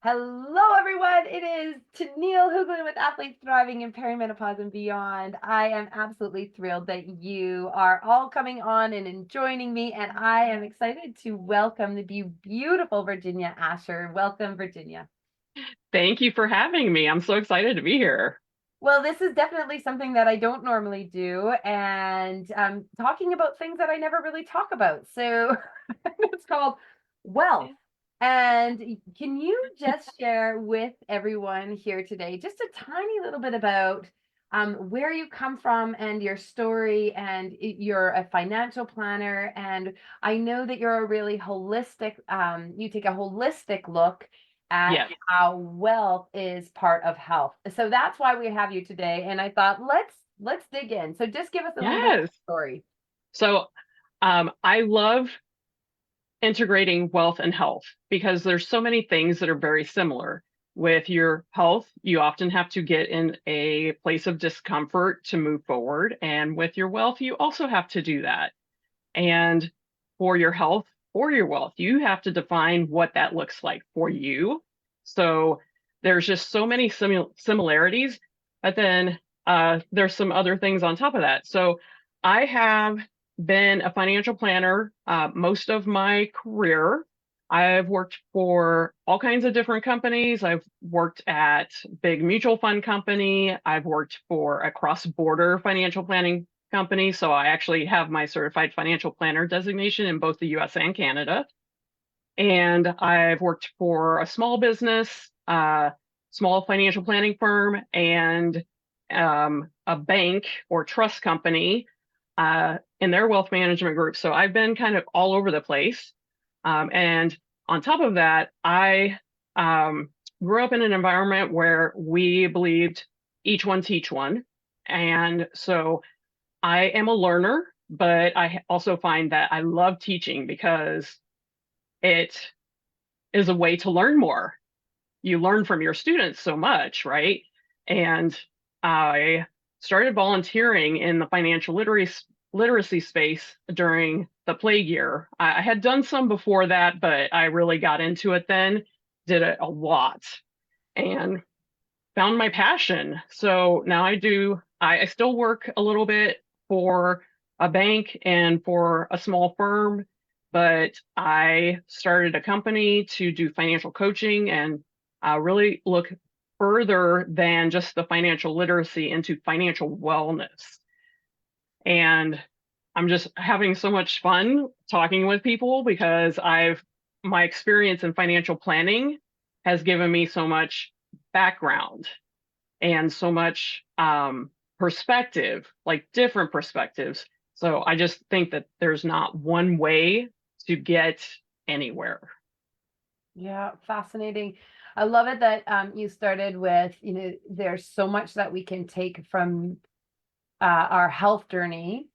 Hello, everyone. It is Tennille Hooglin with Athletes Thriving in Perimenopause and Beyond. I am absolutely thrilled that you are all coming on and joining me, and I am excited to welcome the beautiful Virginia Asher. Welcome, Virginia. Thank you for having me. I'm so excited to be here. Well, this is definitely something that I don't normally do, and talking about things that I never really talk about. So it's called wealth. And can you just share with everyone here today just a tiny little bit about where you come from and your story? And you're a financial planner, and I know that you're a really holistic, you take a holistic look at Yes. how wealth is part of health. So that's why we have you today. And I thought let's dig in. So just give us a little bit of Yes. the story. So I love integrating wealth and health because there's so many things that are very similar. With your health, you often have to get in a place of discomfort to move forward. And with your wealth, you also have to do that. And for your health or your wealth, you have to define what that looks like for you. So there's just so many similarities, but then there's some other things on top of that. So I have been a financial planner most of my career. I've worked for all kinds of different companies. I've worked at big mutual fund company. I've worked for a cross-border financial planning company. So I actually have my certified financial planner designation in both the US and Canada. And I've worked for a small business, small financial planning firm, and a bank or trust company in their wealth management group. So I've been kind of all over the place. And on top of that, I grew up in an environment where we believed each one teach one. And so I am a learner, but I also find that I love teaching because it is a way to learn more. You learn from your students so much, right? And I started volunteering in the financial literacy space during the plague year. I had done some before that, but I really got into it then, did it a lot, and found my passion. So now I still work a little bit for a bank and for a small firm, but I started a company to do financial coaching and really look further than just the financial literacy into financial wellness. And I'm just having so much fun talking with people because my experience in financial planning has given me so much background and so much perspective, like different perspectives. So I just think that there's not one way to get anywhere. Yeah, fascinating. I love it that you started with, there's so much that we can take from our health journey.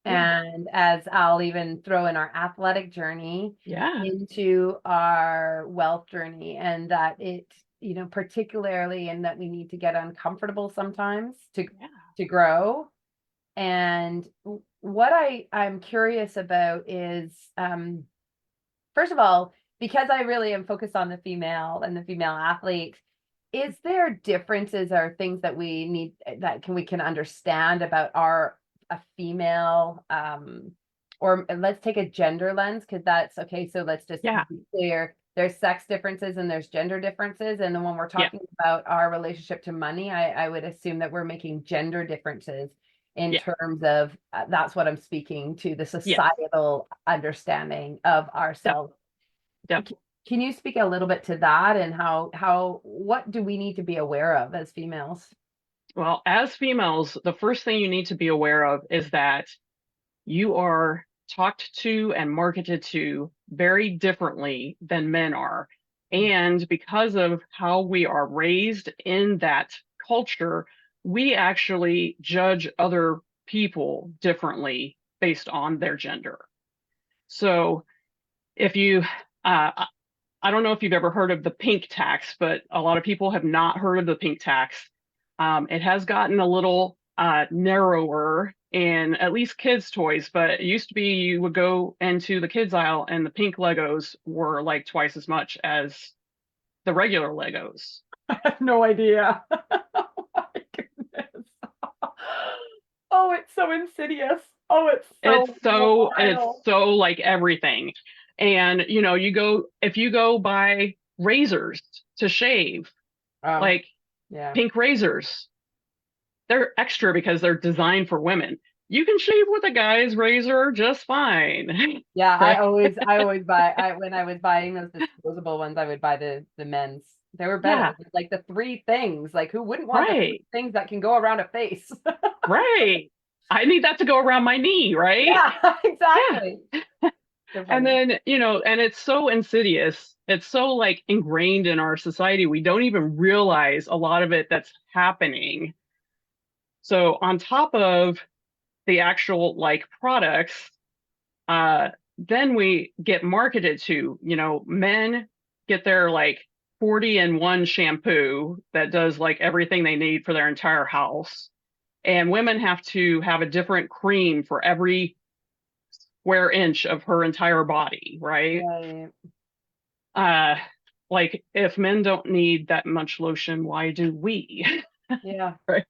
Yeah. And as I'll even throw in our athletic journey Yeah. into our wealth journey, and that particularly in that we need to get uncomfortable sometimes Yeah. to grow. And what I'm curious about is, first of all, because I really am focused on the female and the female athlete, is there differences or things that we need that we can understand about our a female, or let's take a gender lens, because that's okay. So let's just Yeah. be clear. There's sex differences and there's gender differences. And then when we're Yeah. talking about our relationship to money, I would assume that we're making gender differences in Yeah. terms of that's what I'm speaking to, the Yes. societal understanding of Yep. ourselves. Yep. Can you speak a little bit to that, and how what do we need to be aware of as females? Well, as females, the first thing you need to be aware of is that you are talked to and marketed to very differently than men are. And because of how we are raised in that culture, we actually judge other people differently based on their gender. So if you, I don't know if you've ever heard of the pink tax, but a lot of people have not heard of the pink tax. It has gotten a little narrower in at least kids' toys, but it used to be you would go into the kids' aisle and the pink Legos were like twice as much as the regular Legos. I have no idea. Oh my goodness. Oh, it's so insidious. Oh, it's so It's wild. so like everything. And if you go buy razors to shave, Oh, like yeah. pink razors, they're extra because they're designed for women. You can shave with a guy's razor just fine. Yeah, Right? I always buy when I was buying those disposable ones, I would buy the men's. They were Yeah, better. Like the three things. Like who wouldn't want the three right. things that can go around a face? Right. I need that to go around my knee, right? Yeah, Yeah. exactly. So And funny. then, and it's so insidious. It's so like ingrained in our society. We don't even realize a lot of it that's happening. So on top of the actual like products, then we get marketed to, men get their like 40 in one shampoo that does like everything they need for their entire house. And women have to have a different cream for every square inch of her entire body, right? Right. Uh, like if men don't need that much lotion, why do we? Yeah. Right.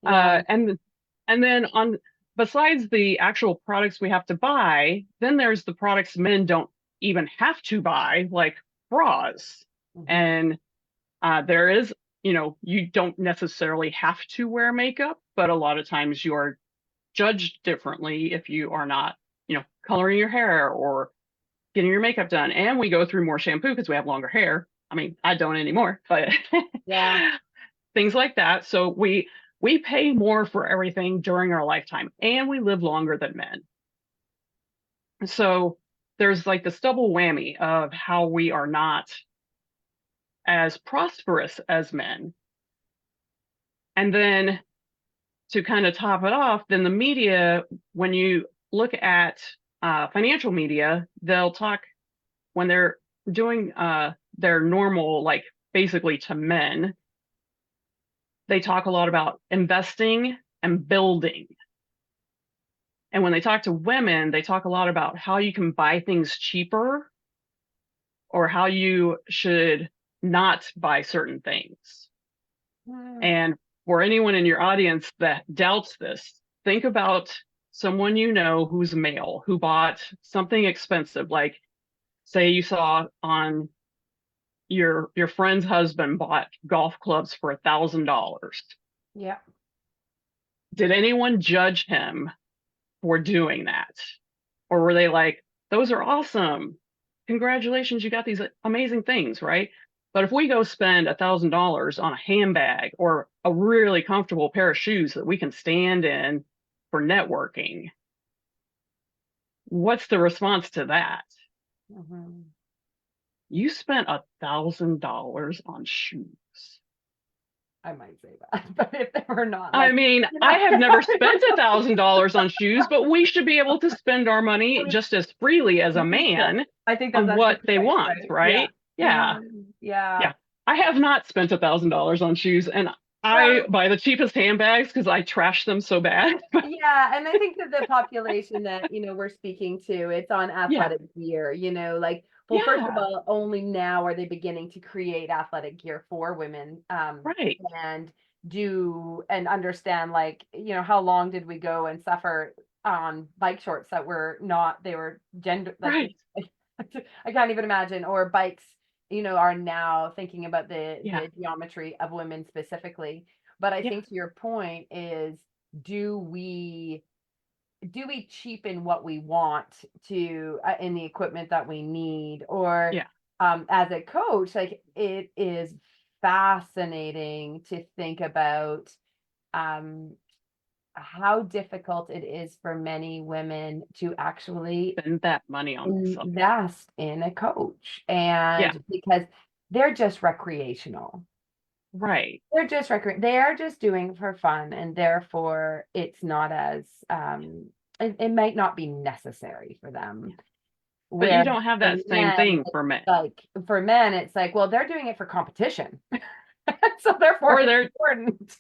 Yeah. And then on besides the actual products we have to buy, then there's the products men don't even have to buy, like bras. Mhm. And there is, you don't necessarily have to wear makeup, but a lot of times you are judged differently if you are not, coloring your hair or getting your makeup done. And we go through more shampoo because we have longer hair. I mean, I don't anymore, but Yeah. things like that. So we pay more for everything during our lifetime and we live longer than men. So there's like this double whammy of how we are not as prosperous as men. And then to kind of top it off, then the media, when you look at financial media, they'll talk when they're doing their normal, like basically to men, they talk a lot about investing and building. And when they talk to women, they talk a lot about how you can buy things cheaper or how you should not buy certain things. Mm. And for anyone in your audience that doubts this, think about someone you know who's male who bought something expensive, like say you saw on your friend's husband bought golf clubs for $1,000. Yeah. Did anyone judge him for doing that? Or were they like, those are awesome. Congratulations, you got these amazing things, right? But if we go spend $1,000 on a handbag or a really comfortable pair of shoes that we can stand in for networking, what's the response to that? Mhm. You spent $1,000 on shoes. I might say that, but if they were not I like, mean, you know, I have never spent $1,000 on shoes, but we should be able to spend our I money mean, just as freely as a we should. man I think that's on actually what a good they point, want, right? Yeah. right? Yeah. Yeah. Yeah. I have not spent $1,000 on shoes and I Well, buy the cheapest handbags because I trash them so bad. yeah, and I think that the population that, we're speaking to, it's on Yeah. athletic gear, like, well, first of Yeah. all, only now are they beginning to create athletic gear for women, Right. and do and understand, like, how long did we go and suffer on bike shorts that were not, they were gender, like, Right. I can't even imagine, or bikes, are now thinking about Yeah. the geometry of women specifically. But I Yeah. think to your point is, do we cheapen what we want to in the equipment that we need, or Yeah. as a coach, like, it is fascinating to think about um how difficult it is for many women to actually Spend that money on something. invest in a coach, Yeah. and because they're just recreational. Right. They are just doing it for fun, and therefore it's not as it might not be necessary for them. But you Whereas don't have for that same men, thing it's for men. like for men, it's like, well, they're doing it for competition. So therefore Or it's they're important.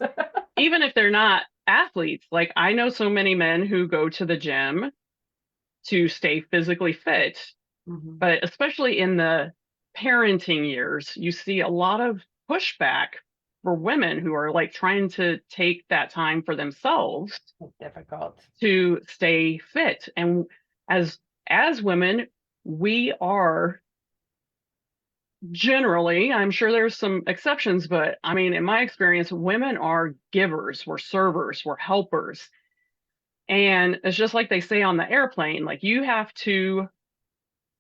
even if they're not athletes, like I know so many men who go to the gym to stay physically fit, Mhm. but especially in the parenting years, you see a lot of pushback for women who are like trying to take that time for themselves It's difficult. to stay fit. And as as women, we are generally, I'm sure there's some exceptions, but I mean, in my experience, women are givers, we're servers, we're helpers. And it's just like they say on the airplane, like you have to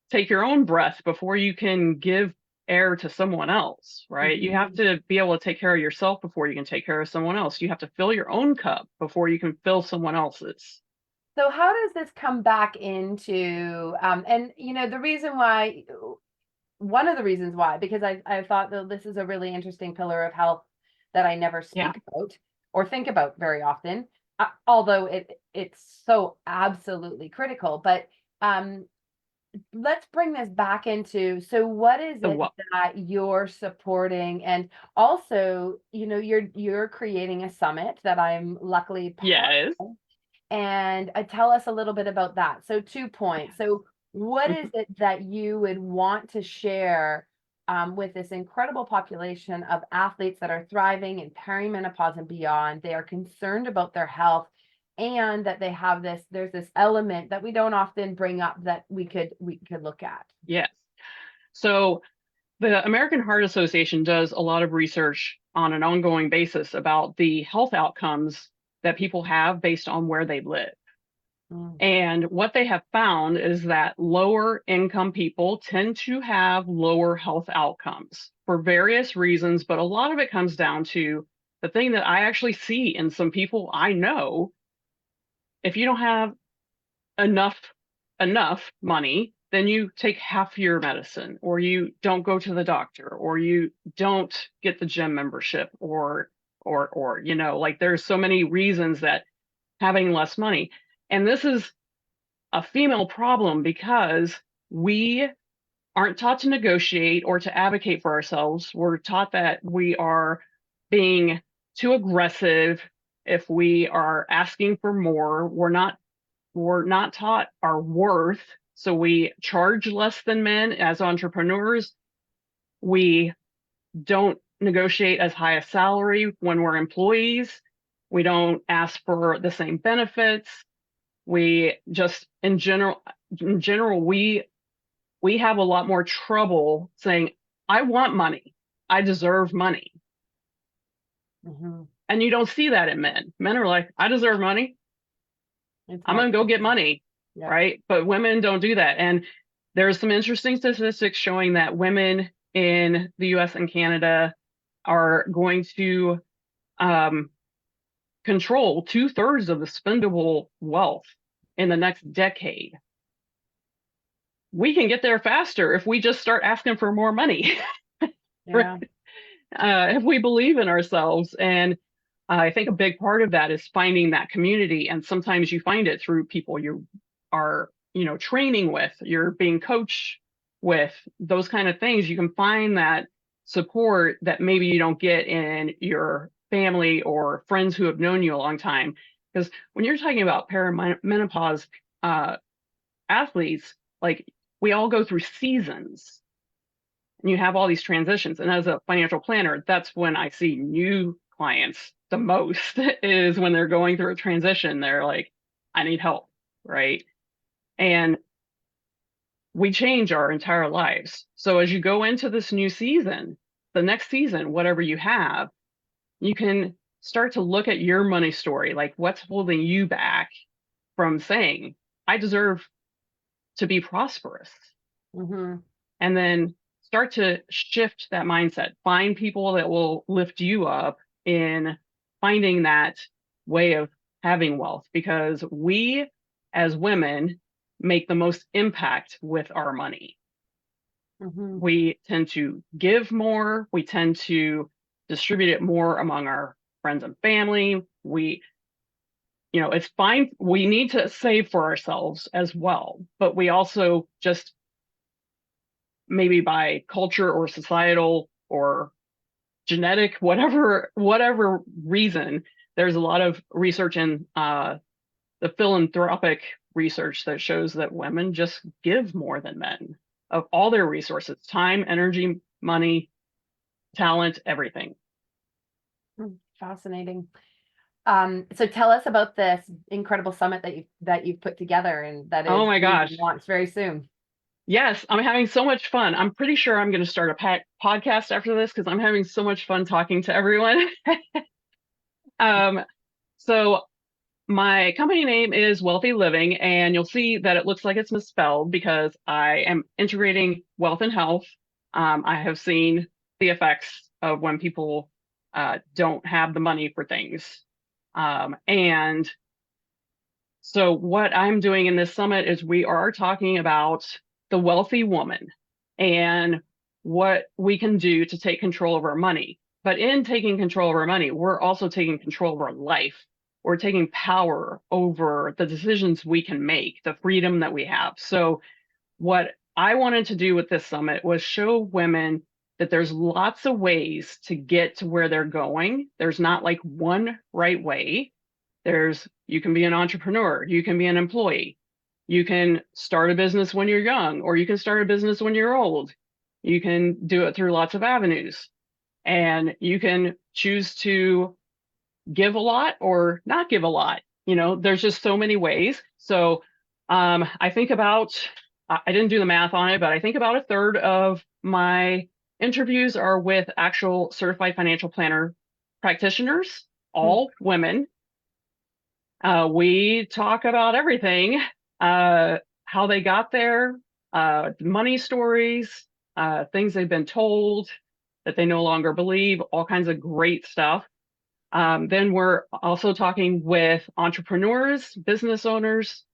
take your own breath before you can give air to someone else, right? You have Mhm. to be able to take care of yourself before you can take care of someone else. You have to fill your own cup before you can fill someone else's. So how does this come back into, and the reason why, one of the reasons why, because I thought that this is a really interesting pillar of health that I never Yeah. speak about or think about very often, although it's so absolutely critical. But um, let's bring this back into, so what is The it what? that you're supporting? And also, you're creating a summit that I'm luckily part Yes. of. And tell us a little bit about that. So 2 points. So what is Mhm. it that you would want to share with this incredible population of athletes that are thriving in perimenopause and beyond? They are concerned about their health, and that they have there's this element that we don't often bring up that we could look at. Yes. So the American Heart Association does a lot of research on an ongoing basis about the health outcomes that people have based on where they live. Mm, And what they have found is that lower income people tend to have lower health outcomes for various reasons, but a lot of it comes down to the thing that I actually see in some people I know. If you don't have enough money, then you take half your medicine, or you don't go to the doctor, or you don't get the gym membership, or like there's so many reasons that having less money. And this is a female problem because we aren't taught to negotiate or to advocate for ourselves. We're taught that we are being too aggressive if we are asking for more. We're not taught our worth. So we charge less than men as entrepreneurs. We don't negotiate as high a salary when we're employees. We don't ask for the same benefits. We just in general, we have a lot more trouble saying, I want money. I deserve money. mhm. And you don't see that in men. Men are like, I deserve money. It's I'm more going to go get common. money. Yeah. Right. But women don't do that. And there's some interesting statistics showing that women in the US and Canada are going to um, control 2/3 of the spendable wealth in the next decade. We can get there faster if we just start asking for more money. Yeah. If we believe in ourselves. And I think a big part of that is finding that community. And sometimes you find it through people you are, training with, you're being coached with, those kind of things. You can find that support that maybe you don't get in your family or friends who have known you a long time. Because when you're talking about perimenopause uh, athletes, like we all go through seasons and you have all these transitions. And as a financial planner, that's when I see new clients the most is when they're going through a transition. They're like, I need help, right? And we change our entire lives. So as you go into this new season, the next season, whatever you have, you can start to look at your money story, like what's holding you back from saying, I deserve to be prosperous. Hmm. And then start to shift that mindset. Find people that will lift you up in finding that way of having wealth, because we as women make the most impact with our money. Hmm. We tend to give more, we tend to distribute it more among our friends and family. It's fine. We need to save for ourselves as well, but we also just, maybe by culture or societal or genetic, whatever reason, there's a lot of research in the philanthropic research that shows that women just give more than men. of all their resources, time, energy, money, talent, everything. Fascinating. So tell us about this incredible summit that you've put together and that Oh is my being gosh. launched very soon. Yes, I'm having so much fun. I'm pretty sure I'm going to start a podcast after this because I'm having so much fun talking to everyone. um, so my company name is Wealthy Living, and you'll see that it looks like it's misspelled because I am integrating wealth and health. I have seen the effects of when people don't have the money for things. And so, what I'm doing in this summit is we are talking about the wealthy woman and what we can do to take control of our money. But in taking control of our money, we're also taking control of our life. We're taking power over the decisions we can make, the freedom that we have. So, what I wanted to do with this summit was show women that there's lots of ways to get to where they're going. There's not like one right way. You can be an entrepreneur, you can be an employee, you can start a business when you're young, or you can start a business when you're old. You can do it through lots of avenues, and you can choose to give a lot or not give a lot. There's just so many ways. So I think I didn't do the math on it, but I think about a third of my interviews are with actual certified financial planner practitioners, all women. We talk about everything, how they got there, money stories, things they've been told that they no longer believe, all kinds of great stuff. Then we're also talking with entrepreneurs, business owners,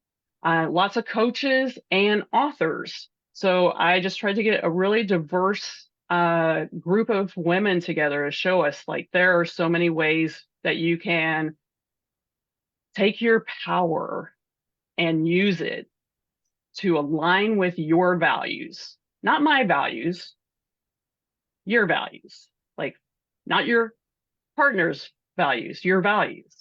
lots of coaches, and authors. So I just tried to get a really diverse group of women together to show us like there are so many ways that you can take your power and use it to align with your values, not my values, your values, like not your partner's values, your values.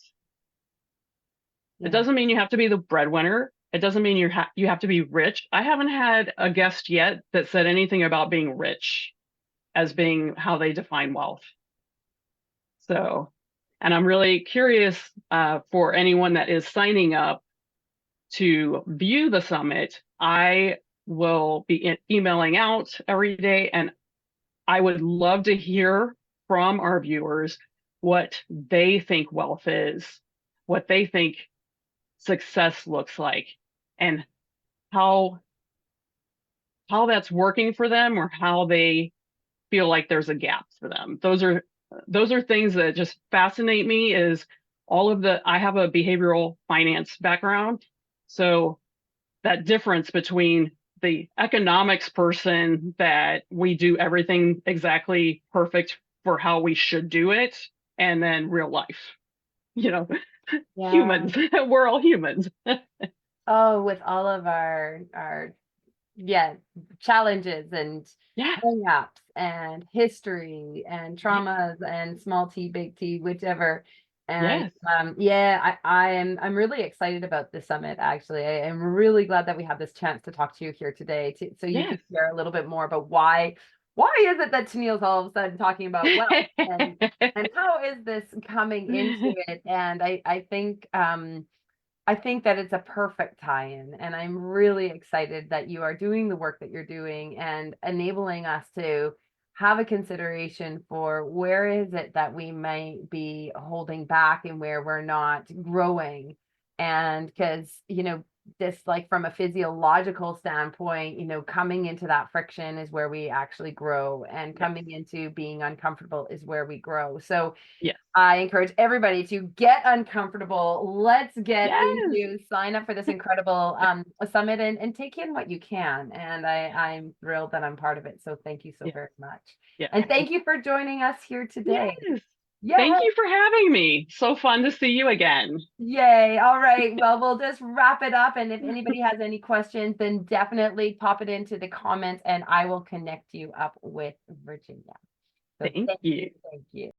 Yeah. It doesn't mean you have to be the breadwinner. It doesn't mean you have to be rich. I haven't had a guest yet that said anything about being rich as being how they define wealth. So, and I'm really curious for anyone that is signing up to view the summit. I will be emailing out every day, and I would love to hear from our viewers what they think wealth is, what they think success looks like, and how that's working for them or how they feel like there's a gap for them. Those are things that just fascinate me. Is I have a behavioral finance background, so that difference between the economics person that we do everything exactly perfect for how we should do it, and then real life, yeah. Humans. We're all humans. Oh, with all of our challenges and hang-ups and history and traumas and small t, big T, whichever. And I'm really excited about this summit. Actually, I am really glad that we have this chance to talk to you here today, so you can share a little bit more about why is it that Tennille's all of a sudden talking about wealth and how is this coming into it? And I think that it's a perfect tie-in, and I'm really excited that you are doing the work that you're doing and enabling us to have a consideration for where is it that we might be holding back and where we're not growing. And because, this, like, from a physiological standpoint, coming into that friction is where we actually grow, and coming into being uncomfortable is where we grow. So I encourage everybody to get uncomfortable. Let's get into sign up for this incredible summit and take in what you can. And I'm thrilled that I'm part of it. So thank you so very much. And thank you for joining us here today. Thank you for having me. So fun to see you again. Yay. All right. Well, we'll just wrap it up. And if anybody has any questions, then definitely pop it into the comments and I will connect you up with Virginia. So thank you. Thank you.